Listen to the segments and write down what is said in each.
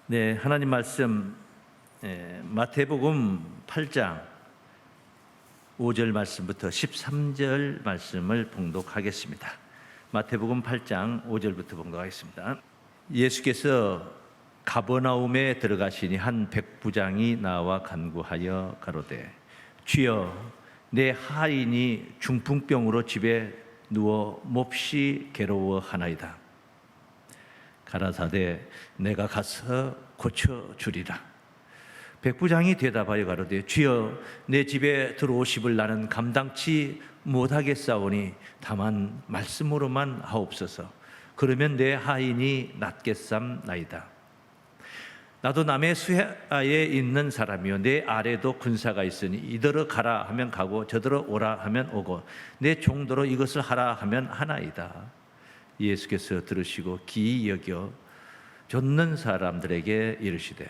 네, 하나님 말씀 마태복음 8장 5절 말씀부터 13절 말씀을 봉독하겠습니다. 마태복음 8장 5절부터 봉독하겠습니다. 예수께서 가버나움에 들어가시니 한 백부장이 나와 간구하여 가로되 주여 내 하인이 중풍병으로 집에 누워 몹시 괴로워하나이다. 가라사대 내가 가서 고쳐주리라. 백부장이 대답하여 가로되 주여 내 집에 들어오시을 나는 감당치 못하겠사오니 다만 말씀으로만 하옵소서. 그러면 내 하인이 낫겠삼나이다. 나도 남의 수하에 있는 사람이요 내 아래도 군사가 있으니 이더러 가라 하면 가고 저더러 오라 하면 오고 내 종도로 이것을 하라 하면 하나이다. 예수께서 들으시고 기이 여겨 좇는 사람들에게 이르시되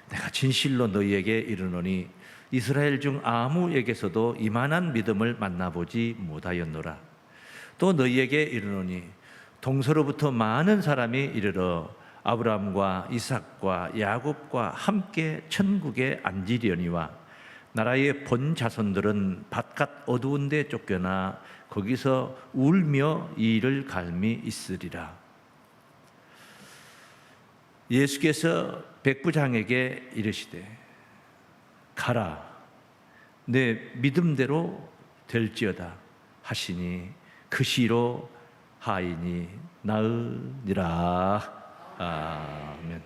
내가 진실로 너희에게 이르노니 이스라엘 중 아무에게서도 이만한 믿음을 만나보지 못하였노라. 또 너희에게 이르노니 동서로부터 많은 사람이 이르러 아브라함과 이삭과 야곱과 함께 천국에 앉으려니와 나라의 본 자손들은 바깥 어두운 데 쫓겨나 거기서 울며 이를 갈미 있으리라. 예수께서 백부장에게 이르시되 가라 내 믿음대로 될지어다 하시니 그 시로 하인이 나으니라. 아멘.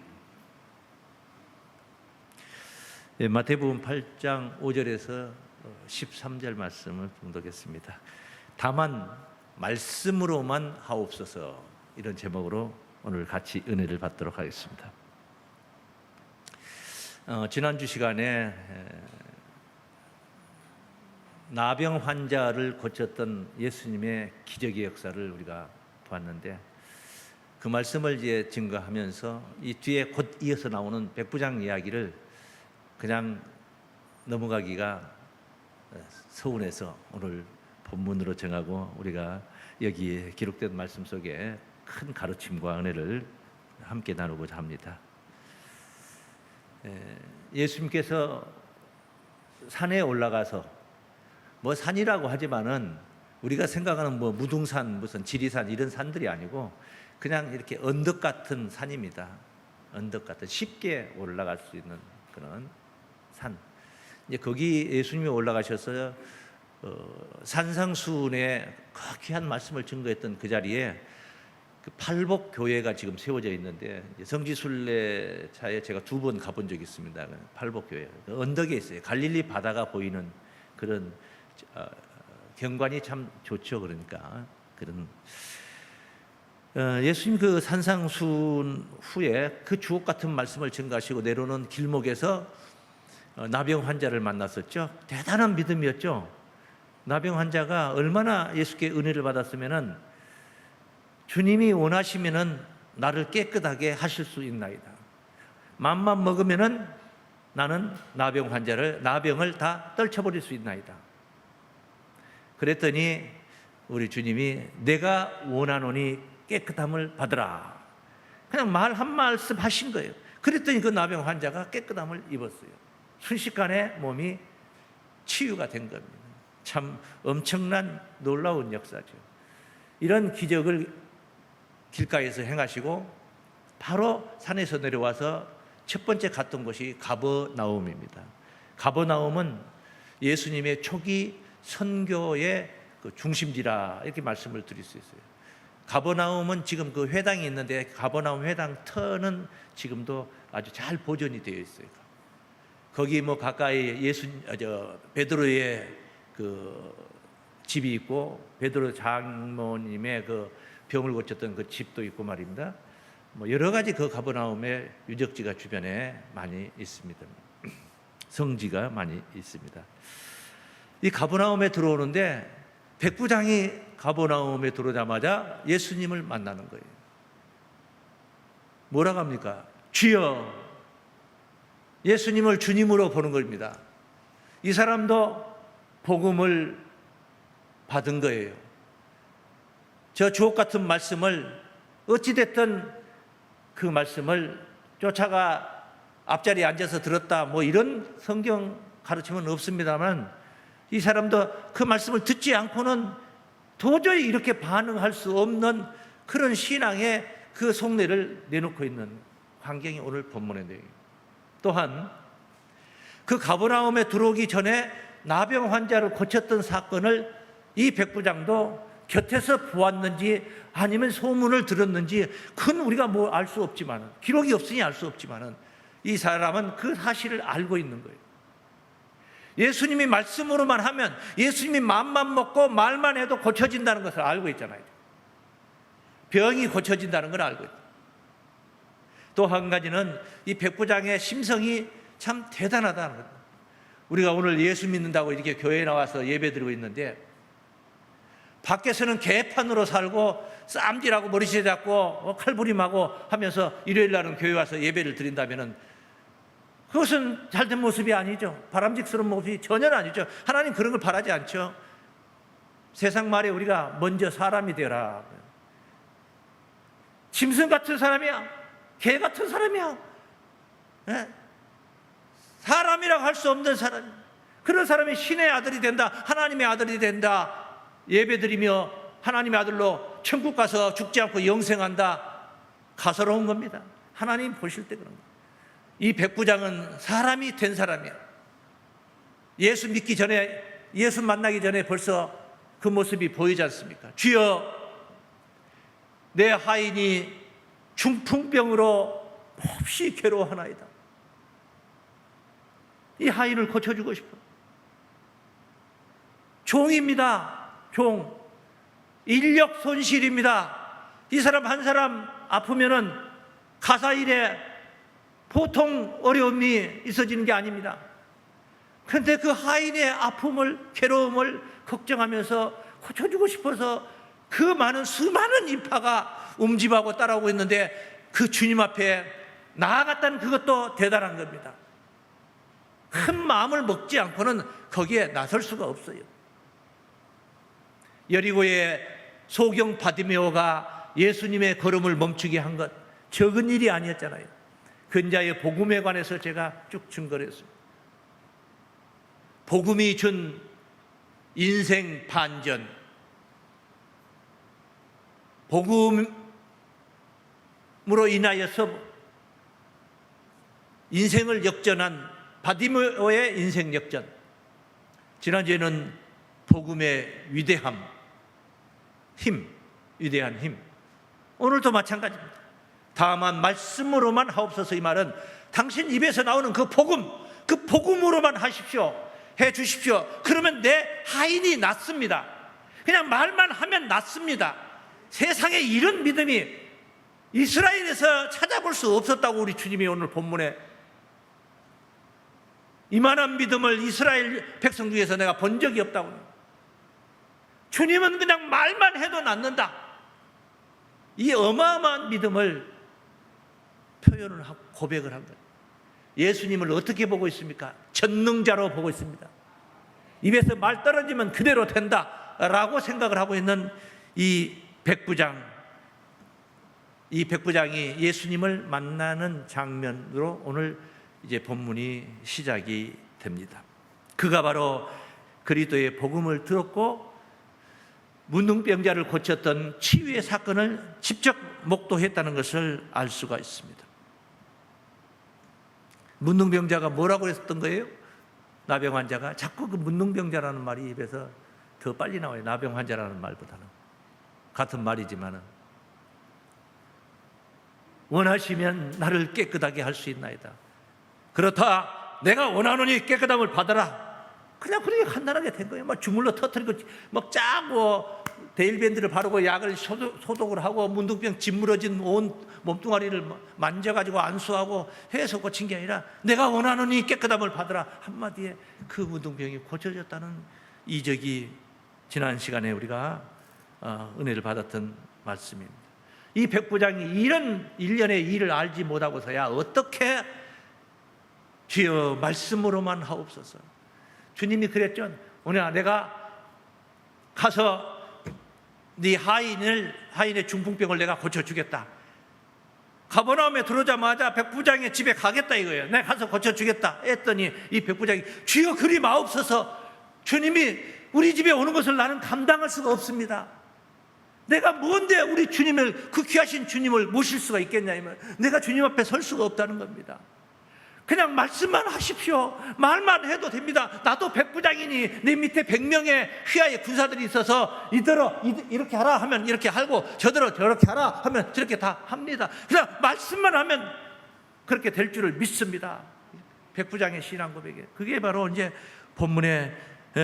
마태복음 8장 5절에서 13절 말씀을 봉독했습니다. 다만 말씀으로만 하옵소서, 이런 제목으로 오늘 같이 은혜를 받도록 하겠습니다. 지난주 시간에 나병 환자를 고쳤던 예수님의 기적의 역사를 우리가 보았는데 그 말씀을 이제 증거하면서 이 뒤에 곧 이어서 나오는 백부장 이야기를 그냥 넘어가기가 서운해서 오늘 본문으로 정하고 우리가 여기에 기록된 말씀 속에 큰 가르침과 은혜를 함께 나누고자 합니다. 예수님께서 산에 올라가서 뭐 산이라고 하지만은 우리가 생각하는 뭐 무등산, 무슨 지리산 이런 산들이 아니고 그냥 이렇게 언덕 같은 산입니다. 언덕 같은 쉽게 올라갈 수 있는 그런 산. 이제 거기 예수님이 올라가셔서 산상수훈의 귀한 말씀을 증거했던 그 자리에 그 팔복 교회가 지금 세워져 있는데 성지순례차에 제가 2번 가본 적이 있습니다. 팔복 교회 언덕에 있어요. 갈릴리 바다가 보이는 그런 경관이 참 좋죠. 그러니까 그런 예수님 그 산상수훈 후에 그 주옥 같은 말씀을 증거하시고 내려오는 길목에서 나병 환자를 만났었죠. 대단한 믿음이었죠. 나병 환자가 얼마나 예수께 은혜를 받았으면은 주님이 원하시면은 나를 깨끗하게 하실 수 있나이다. 맘만 먹으면은 나는 나병을 다 떨쳐버릴 수 있나이다. 그랬더니 우리 주님이 내가 원하노니 깨끗함을 받으라. 그냥 말 한 말씀 하신 거예요. 그랬더니 그 나병 환자가 깨끗함을 입었어요. 순식간에 몸이 치유가 된 겁니다. 참 엄청난 놀라운 역사죠. 이런 기적을 길가에서 행하시고 바로 산에서 내려와서 첫 번째 갔던 곳이 가버나움입니다. 가버나움은 예수님의 초기 선교의 그 중심지라 이렇게 말씀을 드릴 수 있어요. 가버나움은 지금 그 회당이 있는데 가버나움 회당 터는 지금도 아주 잘 보존이 되어 있어요. 거기 뭐 가까이 베드로의 그 집이 있고 베드로 장모님의 그 병을 고쳤던 그 집도 있고 말입니다. 뭐 여러 가지 그 가버나움의 유적지가 주변에 많이 있습니다. 성지가 많이 있습니다. 이 가버나움에 들어오는데 백부장이 가버나움에 들어오자마자 예수님을 만나는 거예요. 뭐라고 합니까? 주여. 예수님을 주님으로 보는 겁니다. 이 사람도 복음을 받은 거예요. 저 주옥 같은 말씀을 어찌됐든 그 말씀을 쫓아가 앞자리에 앉아서 들었다 뭐 이런 성경 가르침은 없습니다만 이 사람도 그 말씀을 듣지 않고는 도저히 이렇게 반응할 수 없는 그런 신앙의 그 속내를 내놓고 있는 환경이 오늘 본문의 내용입니다. 또한 그 가버나움에 들어오기 전에 나병 환자를 고쳤던 사건을 이 백부장도 곁에서 보았는지 아니면 소문을 들었는지 그건 우리가 뭐 알 수 없지만은, 기록이 없으니 알 수 없지만은 이 사람은 그 사실을 알고 있는 거예요. 예수님이 말씀으로만 하면, 예수님이 마음만 먹고 말만 해도 고쳐진다는 것을 알고 있잖아요. 병이 고쳐진다는 걸 알고 있다. 또 한 가지는 이 백부장의 심성이 참 대단하다는 겁니다. 우리가 오늘 예수 믿는다고 이렇게 교회에 나와서 예배 드리고 있는데 밖에서는 개판으로 살고 쌈질하고 머리채 잡고 칼부림하고 하면서 일요일 날은 교회 와서 예배를 드린다면은 그것은 잘된 모습이 아니죠. 바람직스러운 모습이 전혀 아니죠. 하나님 그런 걸 바라지 않죠. 세상 말에 우리가 먼저 사람이 되라. 짐승 같은 사람이야. 개 같은 사람이야. 네? 사람이라고 할 수 없는 사람. 그런 사람이 신의 아들이 된다. 하나님의 아들이 된다. 예배드리며 하나님의 아들로 천국 가서 죽지 않고 영생한다. 가소로운 겁니다. 하나님 보실 때 그런 거예요. 이 백부장은 사람이 된 사람이야. 예수 믿기 전에, 예수 만나기 전에 벌써 그 모습이 보이지 않습니까? 주여, 내 하인이 중풍병으로 몹시 괴로워하나이다. 이 하인을 고쳐주고 싶어. 종입니다. 종. 인력 손실입니다. 이 사람 한 사람 아프면은 가사일에 보통 어려움이 있어지는 게 아닙니다. 그런데 그 하인의 아픔을, 괴로움을 걱정하면서 고쳐주고 싶어서 그 많은 수많은 인파가 움집하고 따라오고 있는데 그 주님 앞에 나아갔다는 그것도 대단한 겁니다. 큰 마음을 먹지 않고는 거기에 나설 수가 없어요. 여리고의 소경 바디메오가 예수님의 걸음을 멈추게 한 것 적은 일이 아니었잖아요. 근자의 복음에 관해서 제가 쭉 증거를 했습니다. 복음이 준 인생 반전, 복음으로 인하여서 인생을 역전한 바디메오의 인생 역전. 지난주에는 복음의 위대함, 힘, 위대한 힘. 오늘도 마찬가지입니다. 다만 말씀으로만 하옵소서. 이 말은 당신 입에서 나오는 그 복음으로만 하십시오. 해 주십시오. 그러면 내 하인이 낫습니다. 그냥 말만 하면 낫습니다. 세상에 이런 믿음이 이스라엘에서 찾아볼 수 없었다고 우리 주님이 오늘 본문에, 이만한 믿음을 이스라엘 백성 중에서 내가 본 적이 없다고. 주님은 그냥 말만 해도 낫는다. 이 어마어마한 믿음을 표현을 하고 고백을 한 거예요. 예수님을 어떻게 보고 있습니까? 전능자로 보고 있습니다. 입에서 말 떨어지면 그대로 된다라고 생각을 하고 있는 이 백부장이 예수님을 만나는 장면으로 오늘 이제 본문이 시작이 됩니다. 그가 바로 그리스도의 복음을 들었고 문둥병자를 고쳤던 치유의 사건을 직접 목도했다는 것을 알 수가 있습니다. 문둥병자가 뭐라고 했었던 거예요? 나병 환자가. 자꾸 그 문둥병자라는 말이 입에서 더 빨리 나와요. 나병 환자라는 말보다는. 같은 말이지만은. 원하시면 나를 깨끗하게 할 수 있나이다. 그렇다. 내가 원하노니 깨끗함을 받아라. 그냥 그렇게 간단하게 된 거예요. 막 주물러 터뜨리고 막 짜고 데일밴드를 바르고 약을 소독을 하고 문둥병 짓무러진 온 몸뚱아리를 만져가지고 안수하고 해서 고친 게 아니라 내가 원하노니 깨끗함을 받으라 한마디에 그 문둥병이 고쳐졌다는 이적이 지난 시간에 우리가 은혜를 받았던 말씀입니다. 이 백부장이 이런 일련의 일을 알지 못하고서야 어떻게 주여 말씀으로만 하옵소서. 주님이 그랬죠. 오늘 내가 가서 네 하인의 중풍병을 내가 고쳐주겠다. 가버나움에 들어오자마자 백부장의 집에 가겠다 이거예요. 내가 가서 고쳐주겠다 했더니 이 백부장이 주여 그리 마옵소서, 주님이 우리 집에 오는 것을 나는 감당할 수가 없습니다. 내가 뭔데 우리 주님을, 그 귀하신 주님을 모실 수가 있겠냐, 내가 주님 앞에 설 수가 없다는 겁니다. 그냥 말씀만 하십시오. 말만 해도 됩니다. 나도 백부장이니 내 밑에 100명의 휘하의 군사들이 있어서 이대로 이렇게 하라 하면 이렇게 하고, 저대로 저렇게 하라 하면 저렇게 다 합니다. 그냥 말씀만 하면 그렇게 될 줄을 믿습니다. 백부장의 신앙 고백에, 그게 바로 이제 본문에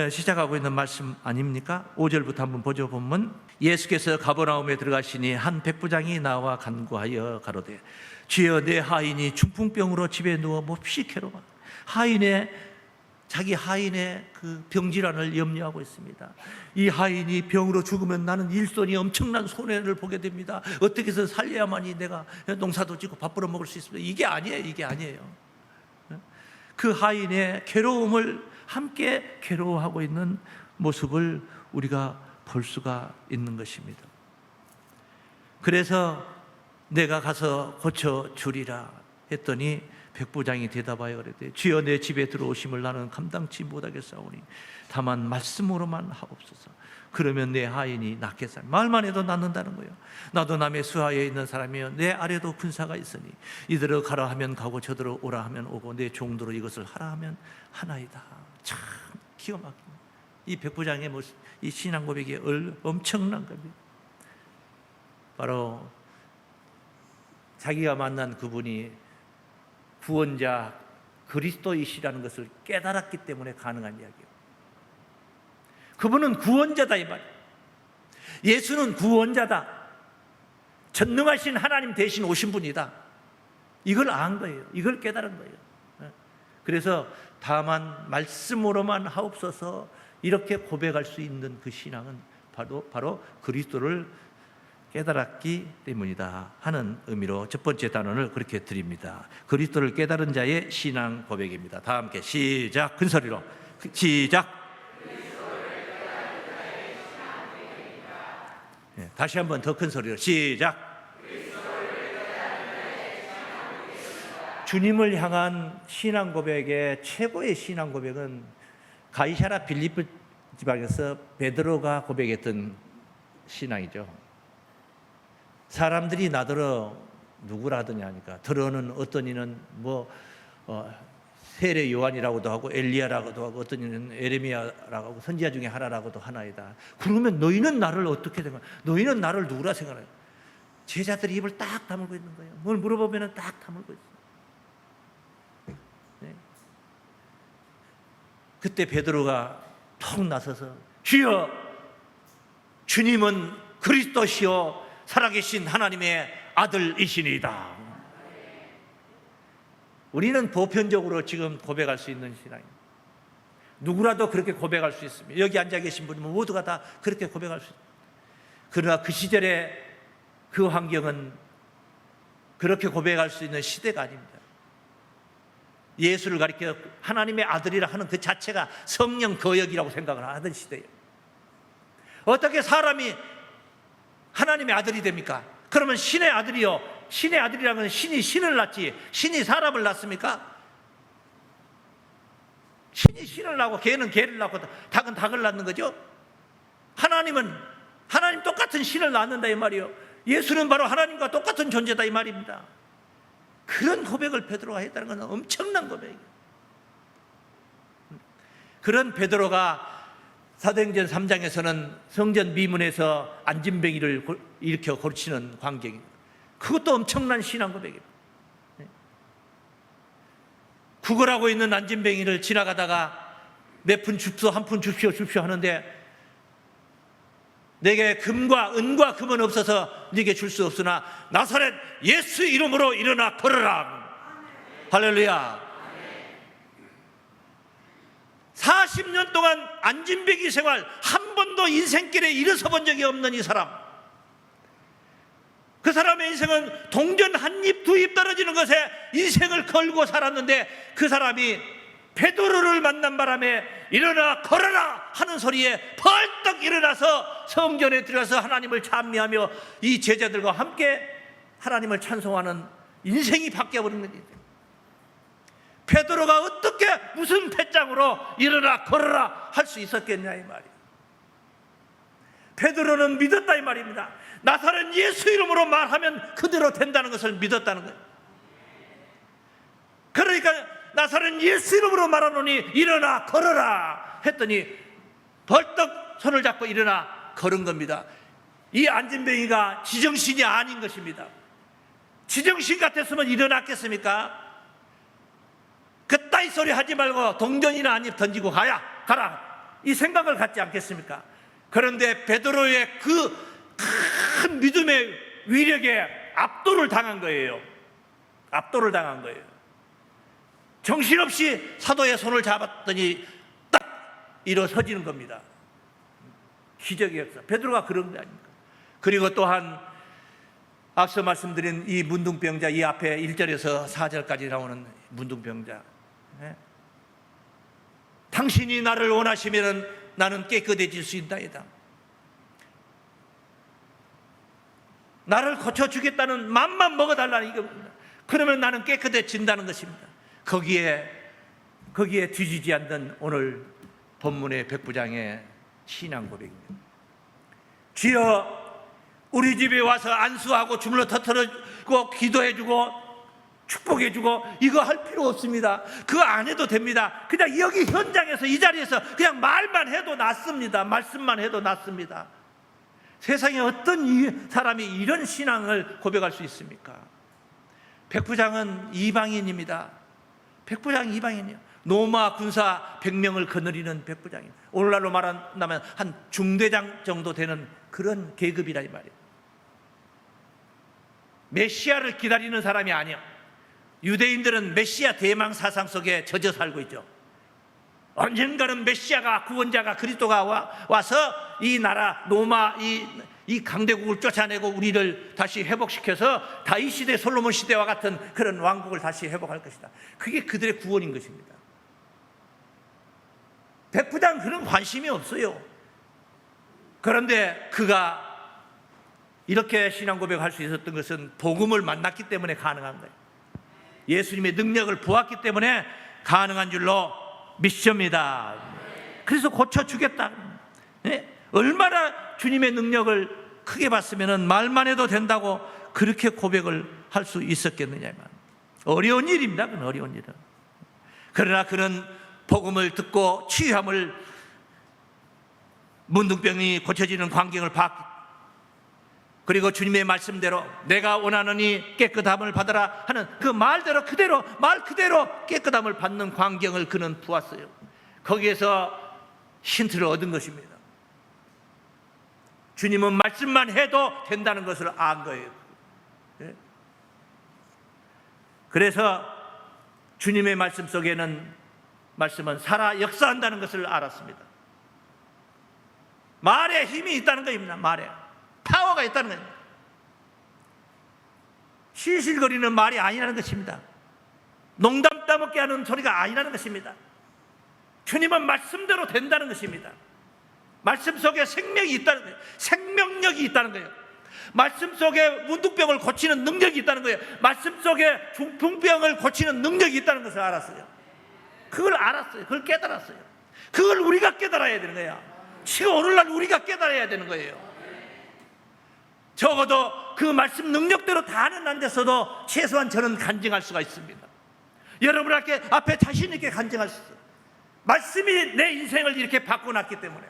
시작하고 있는 말씀 아닙니까? 5절부터 한번 보죠. 본문. 예수께서 가버나움에 들어가시니 한 백부장이 나와 간구하여 가로되 주여 내 하인이 중풍병으로 집에 누워 몹시 괴로워. 자기 하인의 그 병질환을 염려하고 있습니다. 이 하인이 병으로 죽으면 나는 일손이 엄청난 손해를 보게 됩니다. 어떻게 해서 살려야만이 내가 농사도 짓고 밥 벌어 먹을 수 있습니다. 이게 아니에요. 그 하인의 괴로움을 함께 괴로워하고 있는 모습을 우리가 볼 수가 있는 것입니다. 그래서 내가 가서 고쳐주리라 했더니 백부장이 대답하여 그랬대 주여 내 집에 들어오심을 나는 감당치 못하겠사오니 다만 말씀으로만 하옵소서. 그러면 내 하인이 낫겠사. 말만 해도 낫는다는 거예요. 나도 남의 수하에 있는 사람이여 내 아래도 군사가 있으니 이들을 가라 하면 가고 저들을 오라 하면 오고 내 종도로 이것을 하라 하면 하나이다. 참 기가 막힙니다. 이 백부장의 모습, 이 신앙 고백이 엄청난 겁니다. 바로 자기가 만난 그분이 구원자 그리스도이시라는 것을 깨달았기 때문에 가능한 이야기예요. 그분은 구원자다 이 말이에요. 예수는 구원자다. 전능하신 하나님 대신 오신 분이다. 이걸 안 거예요. 이걸 깨달은 거예요. 그래서 다만 말씀으로만 하옵소서 이렇게 고백할 수 있는 그 신앙은 바로 그리스도를 깨달았기 때문이다 하는 의미로 첫 번째 단원을 그렇게 드립니다. 그리스도를 깨달은 자의 신앙 고백입니다. 다 함께 시작. 큰 소리로 시작. 네, 다시 한번 더 큰 소리로 시작. 주님을 향한 신앙 고백의 최고의 신앙 고백은 가이사랴 빌립보 지방에서 베드로가 고백했던 신앙이죠. 사람들이 나더러 누구라 하더냐 하니까 더러는 어떤 이는 세례 요한이라고도 하고 엘리야라고도 하고 어떤 이는 에레미야라고 하고 선지자 중에 하나라고도 하나이다. 그러면 너희는 나를 어떻게 생각해? 너희는 나를 누구라 생각해? 제자들이 입을 딱 다물고 있는 거예요. 뭘 물어보면 딱 다물고 있어요. 네. 그때 베드로가 턱 나서서 주여 주님은 그리스도시요 살아계신 하나님의 아들이시니이다. 우리는 보편적으로 지금 고백할 수 있는 신앙입니다. 누구라도 그렇게 고백할 수 있습니다. 여기 앉아 계신 분은 모두가 다 그렇게 고백할 수 있습니다. 그러나 그 시절에 그 환경은 그렇게 고백할 수 있는 시대가 아닙니다. 예수를 가리켜 하나님의 아들이라 하는 그 자체가 성령 거역이라고 생각을 하던 시대예요. 어떻게 사람이 하나님의 아들이 됩니까? 그러면 신의 아들이요. 신의 아들이라는 건 신이 신을 낳지 신이 사람을 낳습니까? 신이 신을 낳고 개는 개를 낳고 닭은 닭을 낳는 거죠. 하나님 똑같은 신을 낳는다 이 말이요. 예수는 바로 하나님과 똑같은 존재다 이 말입니다. 그런 고백을 베드로가 했다는 것은 엄청난 고백이에요. 그런 베드로가 사도행전 3장에서는 성전 미문에서 안진뱅이를 일으켜 고치는 광경입니다. 그것도 엄청난 신앙 고백입니다. 구걸하고 있는 안진뱅이를 지나가다가 몇 푼 줍소 한 푼 줍시오 하는데 내게 금과 은과 금은 없어서 네게 줄 수 없으나 나사렛 예수 이름으로 일어나 걸어라. 할렐루야. 40년 동안 안진뱅이 생활 한 번도 인생길에 일어서 본 적이 없는 이 사람, 그 사람의 인생은 동전 한 입 두 입 떨어지는 것에 인생을 걸고 살았는데 그 사람이 베드로를 만난 바람에 일어나 걸어라 하는 소리에 벌떡 일어나서 성전에 들어가서 하나님을 찬미하며 이 제자들과 함께 하나님을 찬송하는 인생이 바뀌어버린 거지. 베드로가 어떻게 무슨 배짱으로 일어나 걸어라 할 수 있었겠냐 이 말이에요. 베드로는 믿었다 이 말입니다. 나사렛 예수 이름으로 말하면 그대로 된다는 것을 믿었다는 거예요. 그러니까 나사렛 예수 이름으로 말하노니 일어나 걸어라 했더니 벌떡 손을 잡고 일어나 걸은 겁니다. 이 안진뱅이가 지정신이 아닌 것입니다. 지정신 같았으면 일어났겠습니까? 그따위 소리 하지 말고 동전이나 한 입 던지고 가라 이 생각을 갖지 않겠습니까? 그런데 베드로의 그 큰 믿음의 위력에 압도를 당한 거예요. 압도를 당한 거예요. 정신없이 사도의 손을 잡았더니 딱 일어서지는 겁니다. 기적의 역사. 베드로가 그런 게 아닙니까? 그리고 또한 앞서 말씀드린 이 문둥병자, 이 앞에 1절에서 4절까지 나오는 문둥병자. 당신이 나를 원하시면 나는 깨끗해질 수 있나이다. 나를 고쳐주겠다는 맘만 먹어달라는 이겁니다. 그러면 나는 깨끗해진다는 것입니다. 거기에 뒤지지 않는 오늘 본문의 백부장의 신앙 고백입니다. 주여, 우리 집에 와서 안수하고 주물러 터뜨려주고 기도해주고 축복해주고 이거 할 필요 없습니다. 그거 안 해도 됩니다. 그냥 여기 현장에서 이 자리에서 그냥 말만 해도 낫습니다. 말씀만 해도 낫습니다. 세상에 어떤 사람이 이런 신앙을 고백할 수 있습니까? 백부장은 이방인입니다. 백부장 이방인이요. 노마 군사 100명을 거느리는 백부장이에요. 오늘날로 말한다면 한 중대장 정도 되는 그런 계급이라 이 말이에요. 메시아를 기다리는 사람이 아니에요. 유대인들은 메시아 대망 사상 속에 젖어 살고 있죠. 언젠가는 메시아가, 구원자가, 그리스도가 와서 이 나라 로마 이 강대국을 쫓아내고 우리를 다시 회복시켜서 다윗 시대, 솔로몬 시대와 같은 그런 왕국을 다시 회복할 것이다. 그게 그들의 구원인 것입니다. 백부장 그런 관심이 없어요. 그런데 그가 이렇게 신앙 고백할 수 있었던 것은 복음을 만났기 때문에 가능한 거예요. 예수님의 능력을 보았기 때문에 가능한 줄로 믿습니다. 그래서 고쳐주겠다. 네? 얼마나 주님의 능력을 크게 봤으면 말만 해도 된다고 그렇게 고백을 할 수 있었겠느냐. 어려운 일입니다. 그건 어려운 일은. 그러나 그는 복음을 듣고 치유함을, 문둥병이 고쳐지는 광경을 봤기, 그리고 주님의 말씀대로 내가 원하노니 깨끗함을 받아라 하는 그 말대로 말 그대로 깨끗함을 받는 광경을 그는 보았어요. 거기에서 힌트를 얻은 것입니다. 주님은 말씀만 해도 된다는 것을 안 거예요. 그래서 주님의 말씀 속에는 말씀은 살아 역사한다는 것을 알았습니다. 말에 힘이 있다는 것입니다. 말에 파워가 있다는 겁니다. 실실거리는 말이 아니라는 것입니다. 농담 따먹게 하는 소리가 아니라는 것입니다. 주님은 말씀대로 된다는 것입니다. 말씀 속에 생명이 있다는 거예요. 생명력이 있다는 거예요. 말씀 속에 문둥병을 고치는 능력이 있다는 거예요. 말씀 속에 중풍병을 고치는 능력이 있다는 것을 알았어요. 그걸 알았어요. 그걸 깨달았어요. 그걸 우리가 깨달아야 되는 거야. 지금 오늘날 우리가 깨달아야 되는 거예요. 적어도 그 말씀 능력대로 다는 안 됐어도 최소한 저는 간증할 수가 있습니다. 여러분 앞에 자신 있게 간증할 수 있어요. 말씀이 내 인생을 이렇게 바꿔놨기 때문에.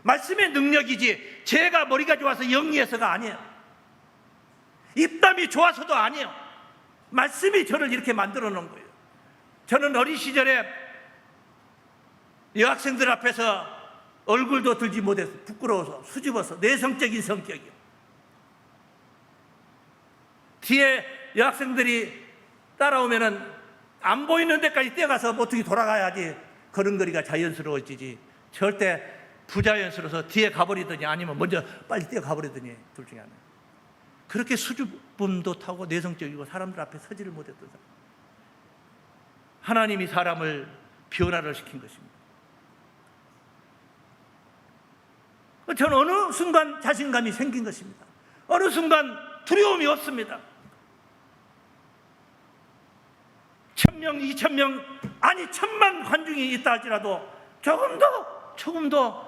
말씀의 능력이지 제가 머리가 좋아서 영리해서가 아니에요. 입담이 좋아서도 아니에요. 말씀이 저를 이렇게 만들어 놓은 거예요. 저는 어린 시절에 여학생들 앞에서 얼굴도 들지 못해서 부끄러워서 수줍어서 내성적인 성격이요. 뒤에 여학생들이 따라오면은 안 보이는 데까지 뛰어가서 어떻게 돌아가야지 걸음걸이가 자연스러워지지, 절대 부자연스러워서 뒤에 가버리더니 아니면 먼저 빨리 뛰어가버리더니 둘 중에 하나. 그렇게 수줍음도 타고 내성적이고 사람들 앞에 서지를 못했던 사람. 하나님이 사람을 변화를 시킨 것입니다. 저는 어느 순간 자신감이 생긴 것입니다. 어느 순간 두려움이 없습니다. 1000명, 2000명, 아니 1000만 관중이 있다 할지라도 조금도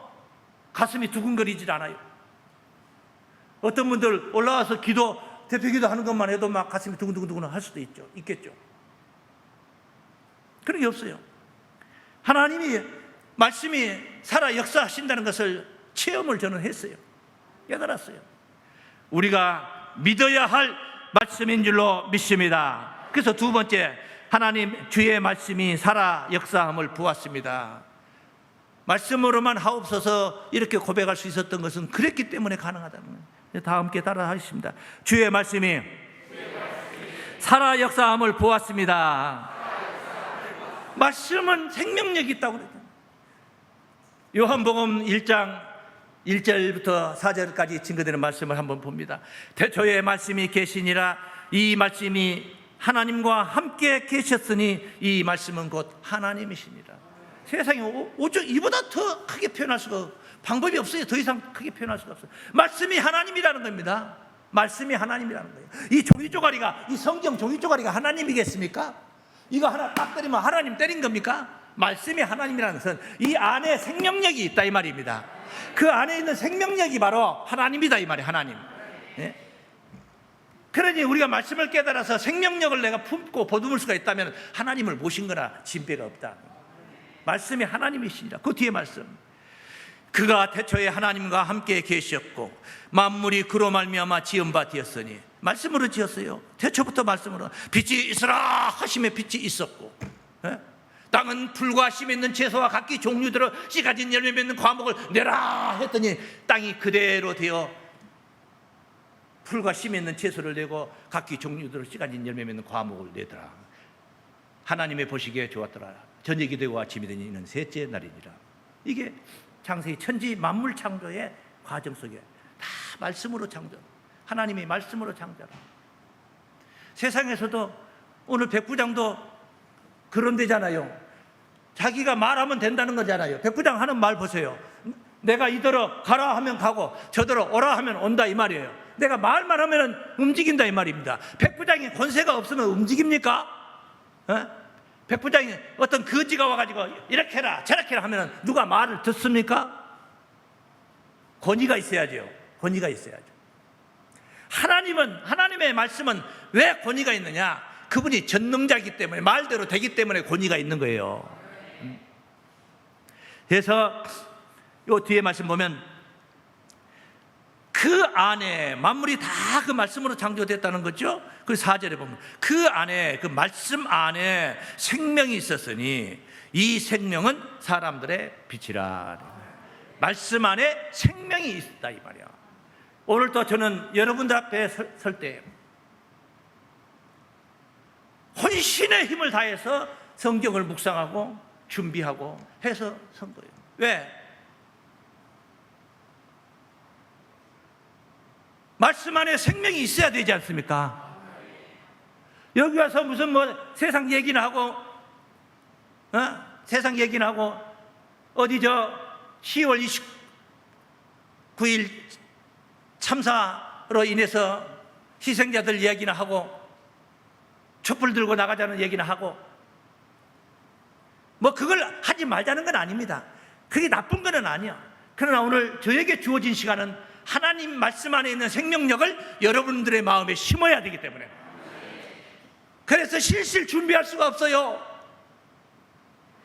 가슴이 두근거리질 않아요. 어떤 분들 올라와서 대표 기도하는 것만 해도 막 가슴이 두근두근 할 수도 있겠죠. 그런 게 없어요. 하나님이 말씀이 살아 역사하신다는 것을 체험을 저는 했어요. 깨달았어요. 우리가 믿어야 할 말씀인 줄로 믿습니다. 그래서 두 번째, 하나님 주의 말씀이 살아 역사함을 보았습니다. 말씀으로만 하옵소서 이렇게 고백할 수 있었던 것은 그랬기 때문에 가능하다는 거예요. 다 함께 따라 하겠습니다. 주의 말씀이 살아 역사함을 보았습니다. 말씀은 생명력이 있다고 그랬잖아요. 요한복음 1장 1절부터 4절까지 증거되는 말씀을 한번 봅니다. 태초에 말씀이 계시니라. 이 말씀이 하나님과 함께 계셨으니 이 말씀은 곧 하나님이시니라. 세상에 오직 이보다 더 크게 표현할 수가 방법이 없어요. 더 이상 크게 표현할 수가 없어요. 말씀이 하나님이라는 겁니다. 말씀이 하나님이라는 거예요. 이 종이쪼가리가, 이 성경 종이쪼가리가 하나님이겠습니까? 이거 하나 딱 때리면 하나님 때린 겁니까? 말씀이 하나님이라는 것은 이 안에 생명력이 있다 이 말입니다. 그 안에 있는 생명력이 바로 하나님이다 이 말이에요. 하나님. 네? 그러니 우리가 말씀을 깨달아서 생명력을 내가 품고 보듬을 수가 있다면 하나님을 모신 거나 진배가 없다. 말씀이 하나님이시니라. 그 뒤에 말씀, 그가 태초에 하나님과 함께 계셨고 만물이 그로 말미암아 지은 바 되었으니, 말씀으로 지었어요. 태초부터 말씀으로. 빛이 있으라 하심에 빛이 있었고, 땅은 풀과 씨 맺는 채소와 각기 종류대로 씨 가진 열매 맺는 과목을 내라 했더니 땅이 그대로 되어 풀과 씨 맺는 채소를 내고 각기 종류대로 씨 가진 열매 맺는 과목을 내더라. 하나님의 보시기에 좋았더라. 저녁이 되고 아침이 되니 이는 셋째 날이니라. 이게 창세기 천지 만물 창조의 과정 속에 다 말씀으로 창조, 하나님이 말씀으로 창조라. 세상에서도 오늘 백부장도 그런 데잖아요. 자기가 말하면 된다는 거잖아요. 백부장 하는 말 보세요. 내가 이더러 가라 하면 가고 저더러 오라 하면 온다 이 말이에요. 내가 말만 하면 움직인다 이 말입니다. 백부장이 권세가 없으면 움직입니까? 백부장이 어떤 거지가 와가지고 이렇게 해라 저렇게 해라 하면 누가 말을 듣습니까? 권위가 있어야죠. 권위가 있어야죠. 하나님의 말씀은 왜 권위가 있느냐? 그분이 전능자이기 때문에, 말대로 되기 때문에 권위가 있는 거예요. 그래서 요 뒤에 말씀 보면 그 안에 만물이 다 그 말씀으로 창조됐다는 거죠. 그 4절에 보면 그 안에, 그 말씀 안에 생명이 있었으니 이 생명은 사람들의 빛이라. 말씀 안에 생명이 있다 이 말이야. 오늘도 저는 여러분들 앞에 설 때 혼신의 힘을 다해서 성경을 묵상하고 준비하고 해서 선 거예요. 왜? 말씀 안에 생명이 있어야 되지 않습니까? 여기 와서 무슨 세상 얘기나 하고, 세상 얘기나 하고, 어디 10월 29일 참사로 인해서 희생자들 얘기나 하고, 촛불 들고 나가자는 얘기나 하고, 그걸 하지 말자는 건 아닙니다. 그게 나쁜 건 아니야. 그러나 오늘 저에게 주어진 시간은 하나님 말씀 안에 있는 생명력을 여러분들의 마음에 심어야 되기 때문에, 그래서 실실 준비할 수가 없어요.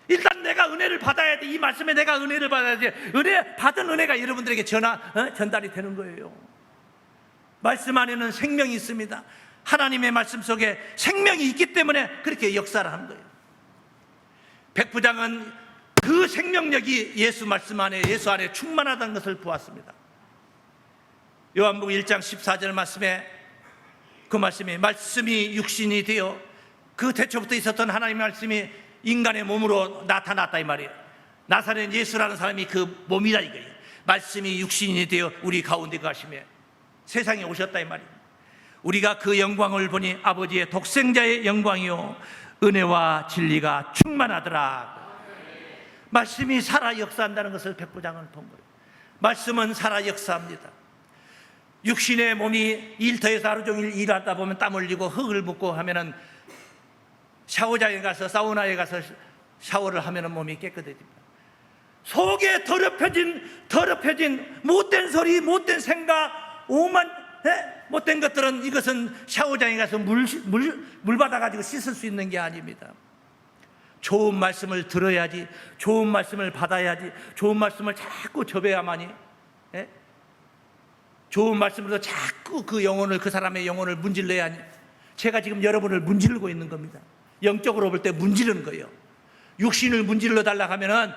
일단 내가 은혜를 받아야 돼. 이 말씀에 내가 은혜를 받아야 돼. 받은 은혜가 여러분들에게 전달이 되는 거예요. 말씀 안에는 생명이 있습니다. 하나님의 말씀 속에 생명이 있기 때문에 그렇게 역사를 하는 거예요. 백부장은 그 생명력이 예수 말씀 안에, 예수 안에 충만하다는 것을 보았습니다. 요한복음 1장 14절 말씀에 그 말씀이 육신이 되어, 그 태초부터 있었던 하나님의 말씀이 인간의 몸으로 나타났다 이 말이에요. 나사렛 예수라는 사람이 그 몸이다 이거예요. 말씀이 육신이 되어 우리 가운데 가시며 세상에 오셨다 이 말이에요. 우리가 그 영광을 보니 아버지의 독생자의 영광이요 은혜와 진리가 충만하더라. 말씀이 살아 역사한다는 것을 백부장은 본 거예요. 말씀은 살아 역사합니다. 육신의 몸이 일터에서 하루 종일 일하다 보면 땀 흘리고 흙을 묻고 하면은 샤워장에 가서 사우나에 가서 샤워를 하면 몸이 깨끗해집니다. 속에 더럽혀진 못된 소리, 못된 생각, 오만 못된 것들은 이것은 샤워장에 가서 물 받아가지고 씻을 수 있는 게 아닙니다. 좋은 말씀을 들어야지, 좋은 말씀을 받아야지, 좋은 말씀을 자꾸 접해야만이, 좋은 말씀으로 자꾸 그 영혼을, 그 사람의 영혼을 문질러야지. 제가 지금 여러분을 문지르고 있는 겁니다. 영적으로 볼 때 문지르는 거예요. 육신을 문질러 달라 하면은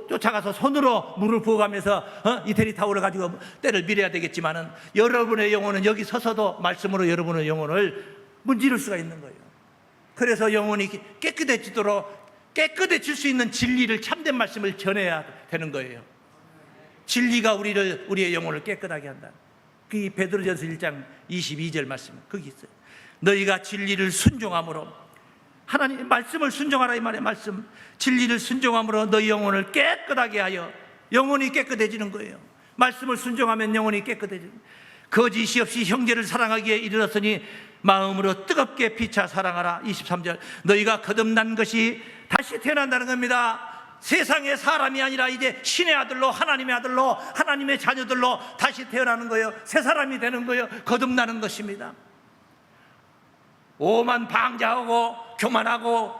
쫓아가서 손으로 물을 부어가면서 이태리 타올을 가지고 때를 밀어야 되겠지만은, 여러분의 영혼은 여기 서서도 말씀으로 여러분의 영혼을 문지를 수가 있는 거예요. 그래서 영혼이 깨끗해질 수 있는 진리를, 참된 말씀을 전해야 되는 거예요. 진리가 우리의 영혼을 깨끗하게 한다. 그게 베드로전서 1장 22절 말씀, 거기 있어요. 너희가 진리를 순종함으로, 하나님의 말씀을 순종하라 이 말이에요. 말씀, 진리를 순종함으로 너희 영혼을 깨끗하게 하여, 영혼이 깨끗해지는 거예요. 말씀을 순종하면 영혼이 깨끗해지는 거예요. 거짓이 없이 형제를 사랑하기에 이르렀으니 마음으로 뜨겁게 피차 사랑하라. 23절, 너희가 거듭난 것이 다시 태어난다는 겁니다. 세상의 사람이 아니라 이제 신의 아들로, 하나님의 아들로, 하나님의 자녀들로 다시 태어나는 거예요. 새 사람이 되는 거예요. 거듭나는 것입니다. 오만 방자하고 교만하고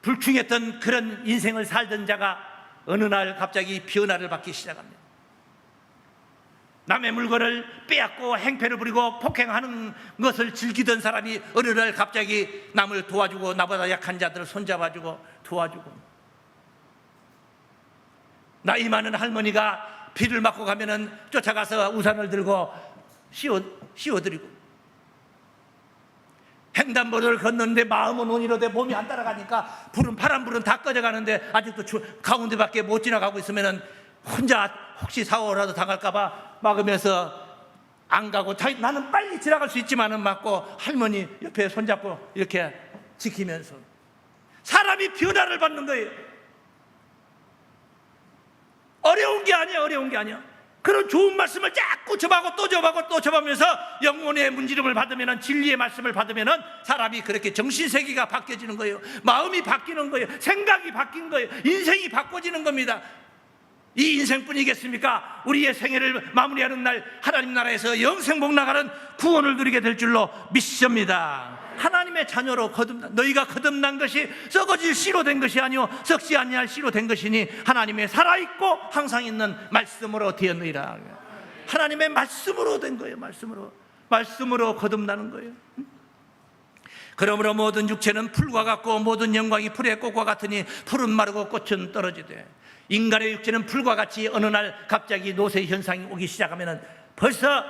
불충했던 그런 인생을 살던 자가 어느 날 갑자기 변화를 받기 시작합니다. 남의 물건을 빼앗고 행패를 부리고 폭행하는 것을 즐기던 사람이 어느 날 갑자기 남을 도와주고, 나보다 약한 자들을 손잡아주고 도와주고, 나이 많은 할머니가 비를 맞고 가면은 쫓아가서 우산을 들고 씌워드리고, 횡단보도를 걷는데 마음은 온이로 돼 몸이 안 따라가니까 파란불은 다 꺼져가는데 아직도 가운데밖에 못 지나가고 있으면은 혼자 혹시 사고라도 당할까봐 막으면서 안 가고, 나는 빨리 지나갈 수 있지만은 막고, 할머니 옆에 손잡고 이렇게 지키면서 사람이 변화를 받는 거예요. 어려운 게 아니야, 어려운 게 아니야. 그런 좋은 말씀을 자꾸 접하고 또 접하고 또 접하면서 영혼의 문지름을 받으면, 진리의 말씀을 받으면 사람이 그렇게 정신세계가 바뀌어지는 거예요. 마음이 바뀌는 거예요. 생각이 바뀐 거예요. 인생이 바꿔지는 겁니다. 이 인생뿐이겠습니까? 우리의 생애를 마무리하는 날 하나님 나라에서 영생복 나가는 구원을 누리게 될 줄로 믿습니다. 하나님의 자녀로 너희가 거듭난 것이 썩어질 씨로 된 것이 아니요 썩지 아니할 씨로 된 것이니 하나님의 살아있고 항상 있는 말씀으로 되었느니라. 하나님의 말씀으로 된 거예요. 말씀으로 거듭나는 거예요. 그러므로 모든 육체는 풀과 같고 모든 영광이 풀의 꽃과 같으니 풀은 마르고 꽃은 떨어지되, 인간의 육체는 풀과 같이 어느 날 갑자기 노쇠 현상이 오기 시작하면 벌써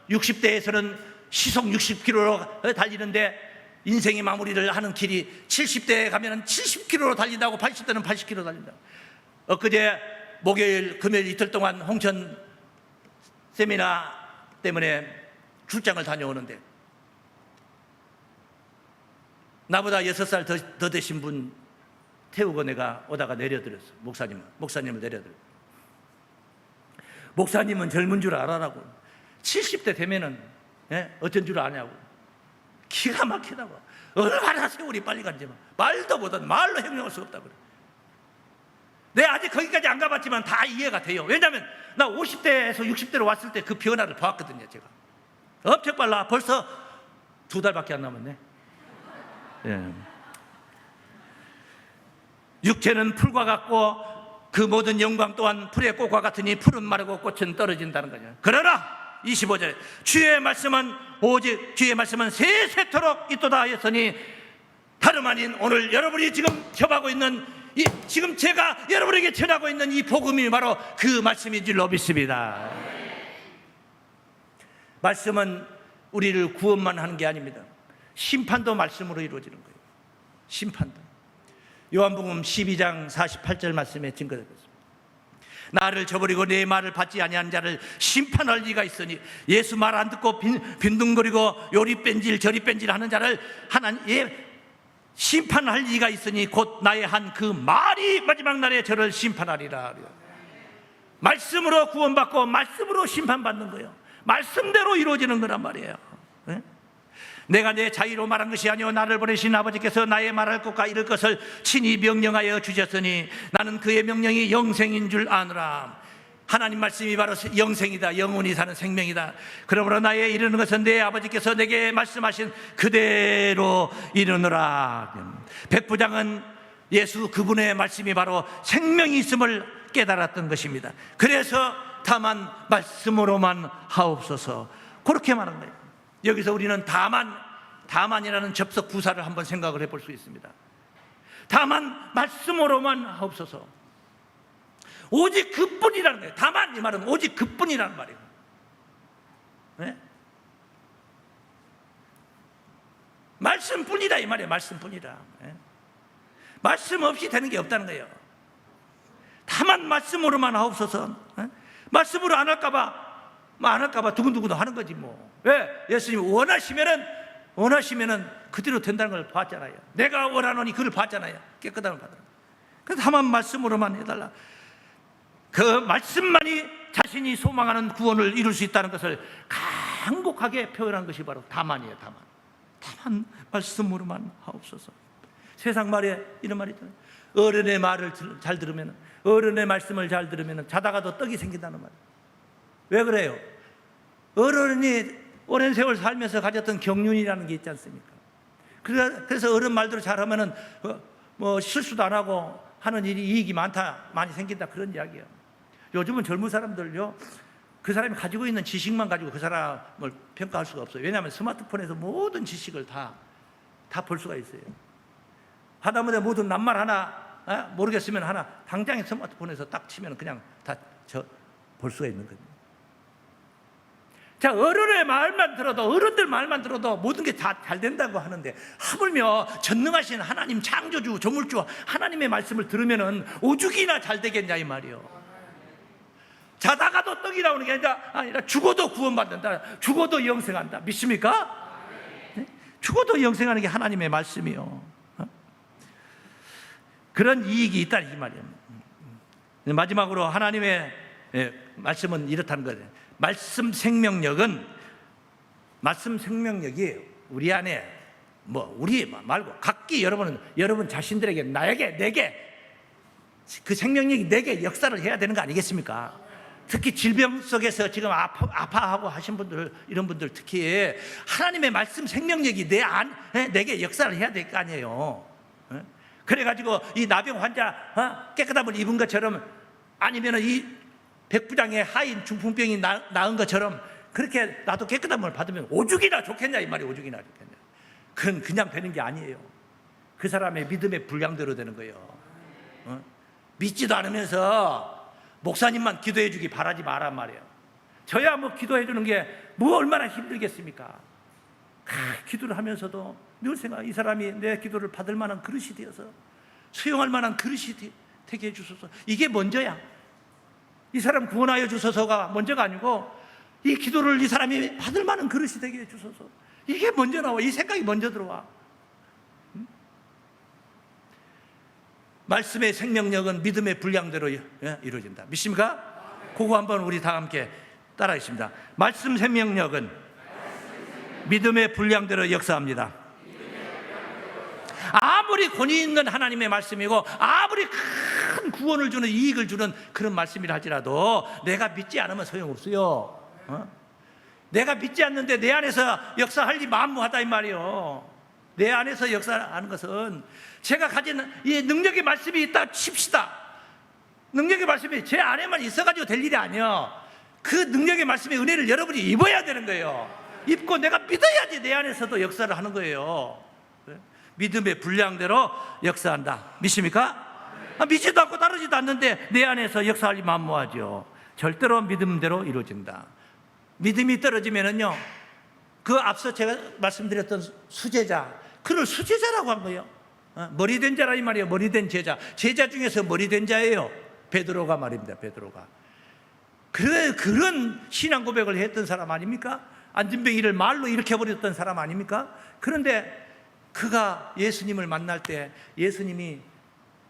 60대에서는 시속 60km로 달리는데, 인생의 마무리를 하는 길이 70대에 가면 70km로 달린다고, 80대는 80km 달린다고. 엊그제 목요일 금요일 이틀 동안 홍천 세미나 때문에 출장을 다녀오는데, 나보다 6살 더 되신 분 태우고 내가 오다가 내려드렸어. 목사님을 내려드렸어. 목사님은 젊은 줄 알아라고. 70대 되면은 어쩐 줄 아냐고. 기가 막히다고. 얼마나 세월이 빨리 간지 말도 못한, 말로 형용할 수 없다고 그래. 내가 아직 거기까지 안 가봤지만 다 이해가 돼요. 왜냐하면 나 50대에서 60대로 왔을 때 그 변화를 봤거든요. 제가 엄청 빨라. 벌써 2달밖에 안 남았네. 육체는 풀과 같고 그 모든 영광 또한 풀의 꽃과 같으니 풀은 마르고 꽃은 떨어진다는 거죠. 그러나 25절에 주의 말씀은 오직 주의 말씀은 세세토록 있도다 하였으니, 다름 아닌 오늘 여러분이 지금 접하고 있는 지금 제가 여러분에게 전하고 있는 이 복음이 바로 그 말씀인 줄 믿습니다. 말씀은 우리를 구원만 하는 게 아닙니다. 심판도 말씀으로 이루어지는 거예요. 심판도. 요한복음 12장 48절 말씀에 증거되었습니다. 나를 저버리고 내 말을 받지 아니한 자를 심판할 리가 있으니, 예수 말 안 듣고 빈둥거리고 요리 뺀질 저리 뺀질 하는 자를 하나님 심판할 리가 있으니 곧 나의 한 그 말이 마지막 날에 저를 심판하리라. 말씀으로 구원받고 말씀으로 심판받는 거예요. 말씀대로 이루어지는 거란 말이에요. 내가 내 자유로 말한 것이 아니오 나를 보내신 아버지께서 나의 말할 것과 이럴 것을 친히 명령하여 주셨으니 나는 그의 명령이 영생인 줄 아노라. 하나님 말씀이 바로 영생이다. 영원히 사는 생명이다. 그러므로 나의 이르는 것은 내 아버지께서 내게 말씀하신 그대로 이르노라. 백부장은 예수 그분의 말씀이 바로 생명이 있음을 깨달았던 것입니다. 그래서 다만 말씀으로만 하옵소서, 그렇게 말한 거예요. 여기서 우리는 다만이라는 접속 부사를 한번 생각을 해볼 수 있습니다. 다만 말씀으로만 하옵소서, 오직 그뿐이라는 거예요. 다만 이 말은 오직 그뿐이라는 말이에요. 네? 말씀뿐이다 이 말이에요. 말씀뿐이다. 네? 말씀 없이 되는 게 없다는 거예요. 다만 말씀으로만 하옵소서. 네? 말씀으로 안 할까봐 두근두근 하는 거지 뭐. 왜? 예수님 원하시면은 그대로 된다는 걸 봤잖아요. 내가 원하노니 그를 봤잖아요. 깨끗함을 받으라. 그래서 다만 말씀으로만 해달라. 그 말씀만이 자신이 소망하는 구원을 이룰 수 있다는 것을 간곡하게 표현한 것이 바로 다만이에요. 다만 말씀으로만 하옵소서. 세상 말에 이런 말이 있잖아요. 어른의 말을 잘 들으면, 어른의 말씀을 잘 들으면 자다가도 떡이 생긴다는 말이에요. 왜 그래요? 어른이 오랜 세월 살면서 가졌던 경륜이라는 게 있지 않습니까? 그래서 어른 말대로 잘하면은 뭐 실수도 안 하고 하는 일이 이익이 많이 생긴다, 그런 이야기예요. 요즘은 젊은 사람들요, 그 사람이 가지고 있는 지식만 가지고 그 사람을 평가할 수가 없어요. 왜냐하면 스마트폰에서 모든 지식을 다 볼 수가 있어요. 하다못해 모든 낱말 하나 모르겠으면 하나 당장에 스마트폰에서 딱 치면 그냥 다 볼 수가 있는 거예요. 자, 어른의 말만 들어도, 어른들 말만 들어도 모든 게 다 잘 된다고 하는데, 하물며 전능하신 하나님 창조주 조물주 하나님의 말씀을 들으면은 오죽이나 잘 되겠냐 이 말이요. 자다가도 떡이 나오는 게 아니라 죽어도 구원받는다, 죽어도 영생한다. 믿습니까? 네? 죽어도 영생하는 게 하나님의 말씀이요. 그런 이익이 있다 이 말이에요. 마지막으로 하나님의 말씀은 이렇다는 거예요. 말씀 생명력이 우리 안에, 우리 말고 각기 여러분 자신들에게, 나에게, 내게 그 생명력이 내게 역사를 해야 되는 거 아니겠습니까? 특히 질병 속에서 지금 아파하고 하신 분들, 이런 분들 특히 하나님의 말씀 생명력이 내게 역사를 해야 될 거 아니에요. 그래가지고 이 나병 환자 깨끗함을 입은 것처럼, 아니면 이 백부장의 하인 중풍병이 나은 것처럼 그렇게 나도 깨끗함을 받으면 오죽이나 좋겠냐 이 말이. 오죽이나 좋겠냐. 그건 그냥 되는 게 아니에요. 그 사람의 믿음의 분량대로 되는 거예요. 믿지도 않으면서 목사님만 기도해 주기 바라지 마란 말이에요. 저야 기도해 주는 게 얼마나 힘들겠습니까? 기도를 하면서도 늘 이 사람이 내 기도를 받을 만한 그릇이 되어서, 수용할 만한 그릇이 되게 해주소서. 이게 먼저야. 이 사람 구원하여 주소서가 먼저가 아니고, 이 기도를 이 사람이 받을 만한 그릇이 되게 해주소서. 이게 먼저 나와. 이 생각이 먼저 들어와. 말씀의 생명력은 믿음의 분량대로 이루어진다. 믿습니까? 그거 한번 우리 다 함께 따라하겠습니다. 말씀 생명력은 믿음의 분량대로 역사합니다. 아무리 권위 있는 하나님의 말씀이고, 아무리 큰 구원을 주는, 이익을 주는 그런 말씀이라 할지라도 내가 믿지 않으면 소용없어요. 내가 믿지 않는데 내 안에서 역사할지 만무하다 이 말이에요. 내 안에서 역사하는 것은, 제가 가진 이 능력의 말씀이 있다 칩시다. 능력의 말씀이 제 안에만 있어가지고 될 일이 아니에요. 그 능력의 말씀의 은혜를 여러분이 입어야 되는 거예요. 입고 내가 믿어야지 내 안에서도 역사를 하는 거예요. 믿음의 분량대로 역사한다. 믿습니까? 믿지도 않고 따르지도 않는데 내 안에서 역사하리 만무하죠. 절대로 믿음대로 이루어진다. 믿음이 떨어지면은요, 그 앞서 제가 말씀드렸던 수제자, 그를 수제자라고 한 거예요. 머리된 자라 이 말이에요. 머리된 제자. 제자 중에서 머리된 자예요. 베드로가 말입니다. 베드로가. 그런 신앙 고백을 했던 사람 아닙니까? 안진뱅이를 말로 일으켜버렸던 사람 아닙니까? 그런데 그가 예수님을 만날 때, 예수님이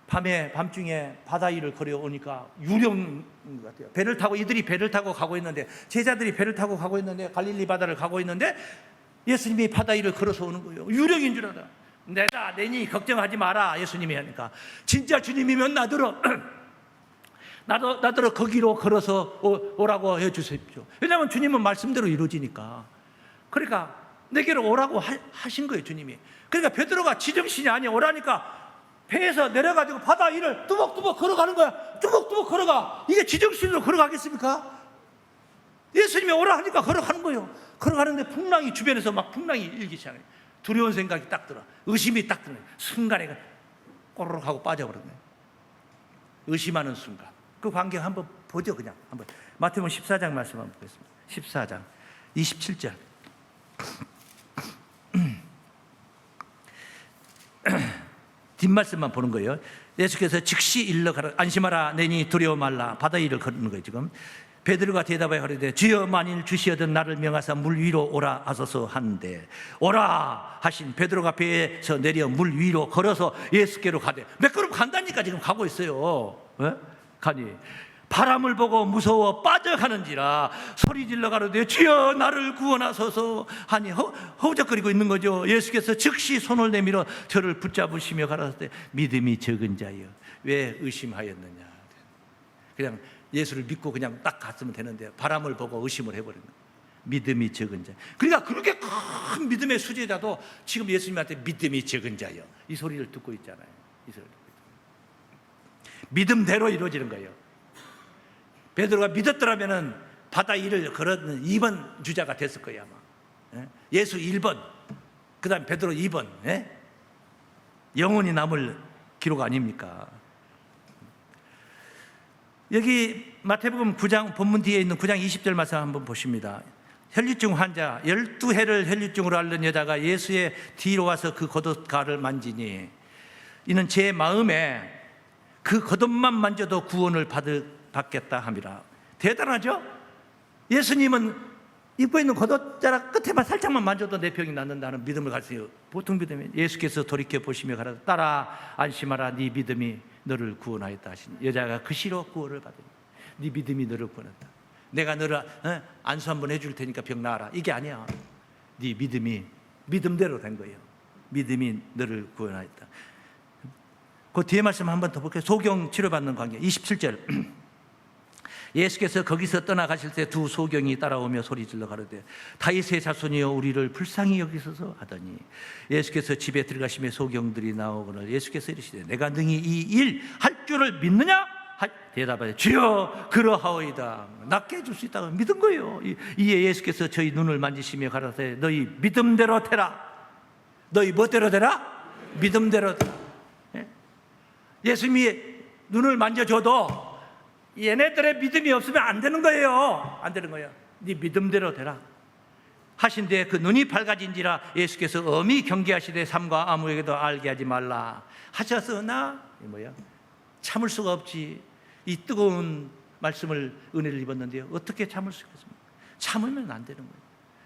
밤중에 바다 위를 걸어오니까 유령 같아요. 이들이 배를 타고 가고 있는데, 제자들이 배를 타고 가고 있는데, 갈릴리 바다를 가고 있는데, 예수님이 바다 위를 걸어서 오는 거예요. 유령인 줄 알아. 내가 내니 걱정하지 마라. 예수님이 하니까 진짜 주님이면 나더러 나더러 거기로 걸어서 오라고 해주십시오. 왜냐하면 주님은 말씀대로 이루어지니까. 그러니까 내게로 오라고 하신 거예요, 주님이. 그러니까 베드로가 지정신이 아니야. 오라니까 배에서 내려가지고 바다 위를 뚜벅뚜벅 걸어가는 거야. 뚜벅뚜벅 걸어가. 이게 지정신으로 걸어가겠습니까? 예수님이 오라 하니까 걸어가는 거예요. 걸어가는데 풍랑이 주변에서 막 풍랑이 일기 시작해. 두려운 생각이 딱 들어. 의심이 딱 들어. 순간에 꼬르륵 하고 빠져버렸네. 의심하는 순간. 그 광경 한번 보죠. 그냥 한번 마태복음 14장 말씀 한번 보겠습니다. 14장 27절. 뒷말씀만 보는 거예요. 예수께서 즉시 일러 가라. 안심하라. 내니 두려워 말라. 바다 위를 걷는 거예요. 지금 베드로가 대답하여 가로되 주여 만일 주시어든 나를 명하사 물 위로 오라 하소서 하는데 오라 하신 베드로가 배에서 내려 물 위로 걸어서 예수께로 가되 몇 걸음 간다니까 지금 가고 있어요. 가니 바람을 보고 무서워 빠져가는지라 소리 질러 가로되 주여 나를 구원하소서 하니 허우적거리고 있는 거죠. 예수께서 즉시 손을 내밀어 저를 붙잡으시며 가라사대 믿음이 적은 자여 왜 의심하였느냐. 그냥 예수를 믿고 그냥 딱 갔으면 되는데 바람을 보고 의심을 해버린 거예요. 믿음이 적은 자. 그러니까 그렇게 큰 믿음의 수제자도 지금 예수님한테 믿음이 적은 자여 이 소리를 듣고 있잖아요. 이 소리를 듣고 있잖아요. 믿음대로 이루어지는 거예요. 베드로가 믿었더라면 바다 위를 걸었는 2번 주자가 됐을 거예요 아마. 예수 1번, 그 다음 베드로 2번. 영원히 남을 기록 아닙니까? 여기 마태복음 9장 본문 뒤에 있는 9장 20절 말씀 한번 보십니다. 혈류증 환자 12해를 혈류증으로 앓는 여자가 예수의 뒤로 와서 그 겉옷가를 만지니 이는 제 마음에 그 겉옷만 만져도 구원을 받겠다 함이라. 대단하죠? 예수님은 입고 있는 겉옷자락 끝에만 살짝만 만져도 내 병이 낫는다는 믿음을 가지세요. 보통 믿음이 예수께서 돌이켜 보시며 가라 따라 안심하라 네 믿음이 너를 구원하였다 하시니 여자가 그 시로 구원을 받으니 네 믿음이 너를 구원했다. 내가 너를 안수 한번 해줄 테니까 병 나아라 이게 아니야. 네 믿음이 믿음대로 된 거예요. 믿음이 너를 구원하였다. 그 뒤에 말씀 한번 더 볼게요. 소경 치료받는 관계 27절. 예수께서 거기서 떠나가실 때 두 소경이 따라오며 소리질러 가로되 다윗의 자손이여 우리를 불쌍히 여기소서 하더니 예수께서 집에 들어가시며 소경들이 나오거늘 예수께서 이르시되 내가 능히 이 일 할 줄을 믿느냐? 대답하되 주여 그러하오이다. 낫게 해줄 수 있다고 믿은 거예요. 이에 예수께서 저희 눈을 만지시며 가라사대 너희 믿음대로 되라. 너희 뭐대로 되라? 믿음대로 되라. 예수님이 눈을 만져줘도 얘네들의 믿음이 없으면 안 되는 거예요. 안 되는 거예요. 네 믿음대로 되라 하신데 그 눈이 밝아진지라 예수께서 엄히 경계하시되 삼가 아무에게도 알게 하지 말라 하셨으나 참을 수가 없지. 이 뜨거운 말씀을 은혜를 입었는데요 어떻게 참을 수가 있습니까? 참으면 안 되는 거예요.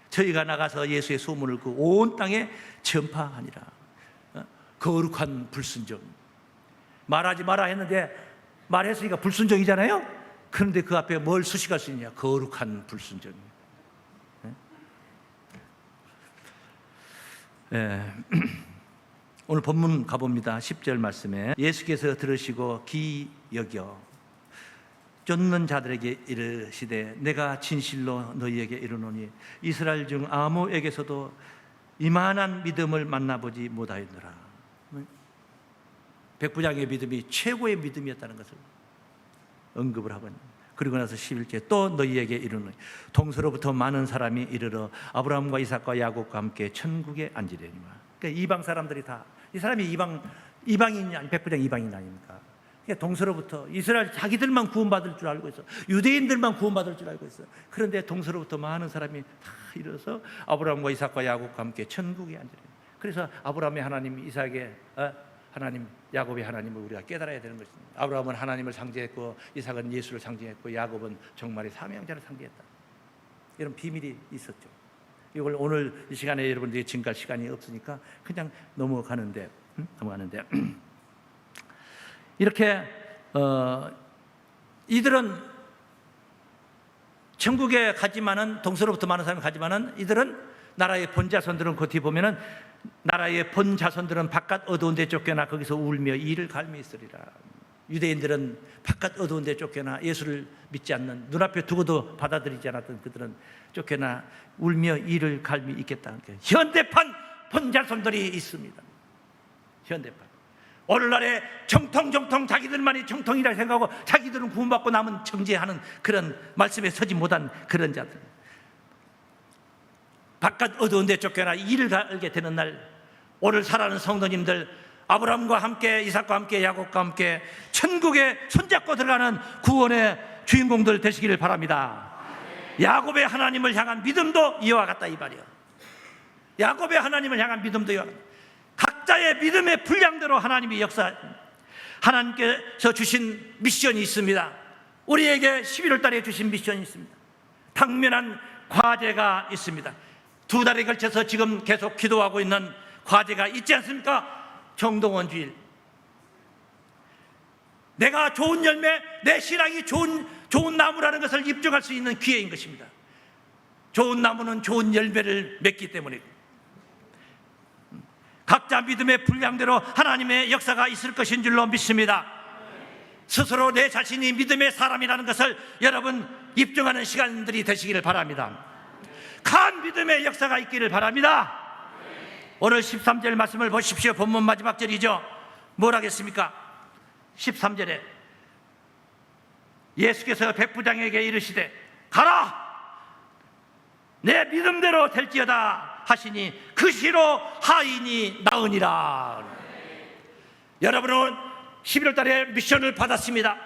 저희가 나가서 예수의 소문을 그 온 땅에 전파하니라. 거룩한 불순종. 말하지 마라 했는데 말했으니까 불순종이잖아요. 그런데 그 앞에 뭘 수식할 수 있냐? 거룩한 불순종. 오늘 본문 가봅니다. 10절 말씀에 예수께서 들으시고 기 여겨 쫓는 자들에게 이르시되 내가 진실로 너희에게 이르노니 이스라엘 중 아무에게서도 이만한 믿음을 만나보지 못하였노라. 백부장의 믿음이 최고의 믿음이었다는 것을 언급을 하고 있는. 그리고 나서 11절 또 너희에게 이르노니 동서로부터 많은 사람이 이르러 아브라함과 이삭과 야곱과 함께 천국에 앉으려니와. 그러니까 이방 사람들이 다 이 사람이 이방인이 아니 백부장 이방인 아닙니까? 그러니까 동서로부터 이스라엘 자기들만 구원받을 줄 알고 있어. 유대인들만 구원받을 줄 알고 있어. 그런데 동서로부터 많은 사람이 다 이르러서 아브라함과 이삭과 야곱과 함께 천국에 앉으려니. 그래서 아브라함의 하나님, 이삭의 하나님, 야곱의 하나님을 우리가 깨달아야 되는 것입니다. 아브라함은 하나님을 상징했고 이삭은 예수를 상징했고 야곱은 정말의 삼위일체를 상징했다. 이런 비밀이 있었죠. 이걸 오늘 이 시간에 여러분들이 증가할 시간이 없으니까 그냥 넘어가는데 이렇게 이들은 천국에 가지만은 동서로부터 많은 사람이 가지만은 이들은 나라의 본자손들은 겉이 보면은 나라의 본자손들은 바깥 어두운 데 쫓겨나 거기서 울며 이를 갈미 있으리라. 유대인들은 바깥 어두운 데 쫓겨나 예수를 믿지 않는, 눈앞에 두고도 받아들이지 않았던 그들은 쫓겨나 울며 이를 갈미 있겠다는 거예요. 현대판 본자손들이 있습니다. 현대판. 오늘날에 정통 자기들만이 정통이라 생각하고 자기들은 구원받고 남은 정죄하는 그런 말씀에 서지 못한 그런 자들. 바깥 어두운 데 쫓겨나 이를 갈게 되는 날, 오늘 살아가는 성도님들, 아브라함과 함께 이삭과 함께 야곱과 함께 천국에 손잡고 들어가는 구원의 주인공들 되시기를 바랍니다. 야곱의 하나님을 향한 믿음도 이와 같다 이 말이요. 야곱의 하나님을 향한 믿음도 이와 같다. 각자의 믿음의 분량대로 하나님이 역사, 하나님께서 주신 미션이 있습니다. 우리에게 11월 달에 주신 미션이 있습니다. 당면한 과제가 있습니다. 2달에 걸쳐서 지금 계속 기도하고 있는 과제가 있지 않습니까? 정동원 주일. 내가 좋은 열매, 내 신앙이 좋은 나무라는 것을 입증할 수 있는 기회인 것입니다. 좋은 나무는 좋은 열매를 맺기 때문에 각자 믿음의 분량대로 하나님의 역사가 있을 것인 줄로 믿습니다. 스스로 내 자신이 믿음의 사람이라는 것을 여러분 입증하는 시간들이 되시기를 바랍니다. 간 믿음의 역사가 있기를 바랍니다. 오늘 13절 말씀을 보십시오. 본문 마지막 절이죠. 뭘 하겠습니까? 13절에 예수께서 백부장에게 이르시되 가라, 내 믿음대로 될지어다 하시니 그 시로 하인이 나으니라. 여러분은 11월 달에 미션을 받았습니다.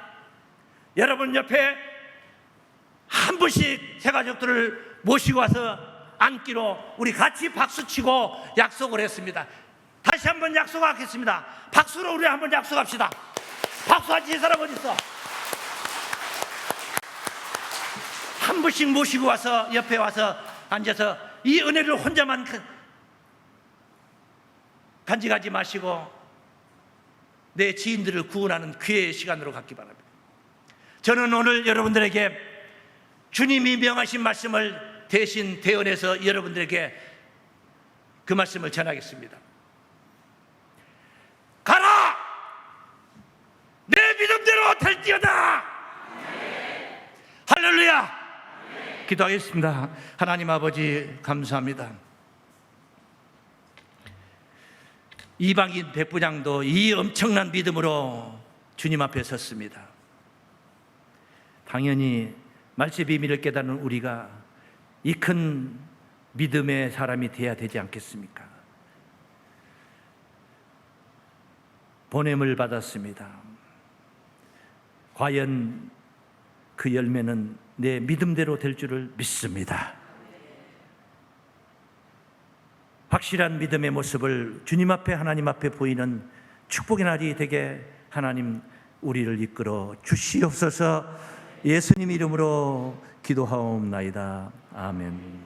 여러분 옆에 한 분씩 새 가족들을 모시고 와서 앉기로 우리 같이 박수치고 약속을 했습니다. 다시 한번 약속하겠습니다. 박수로 우리 한번 약속합시다. 박수하지 사람 어디 있어? 한 분씩 모시고 와서 옆에 와서 앉아서 이 은혜를 혼자만 간직하지 마시고 내 지인들을 구원하는 기회의 시간으로 갖기 바랍니다. 저는 오늘 여러분들에게 주님이 명하신 말씀을 대신 대언해서 여러분들에게 그 말씀을 전하겠습니다. 가라! 내 믿음대로 될지어다! 할렐루야! 기도하겠습니다. 하나님 아버지 감사합니다. 이방인 백부장도 이 엄청난 믿음으로 주님 앞에 섰습니다. 당연히 말씀의 비밀을 깨닫는 우리가 이 큰 믿음의 사람이 되어야 되지 않겠습니까? 보냄을 받았습니다. 과연 그 열매는 내 믿음대로 될 줄을 믿습니다. 확실한 믿음의 모습을 주님 앞에 하나님 앞에 보이는 축복의 날이 되게 하나님 우리를 이끌어 주시옵소서. 예수님 이름으로 기도하옵나이다. 아멘.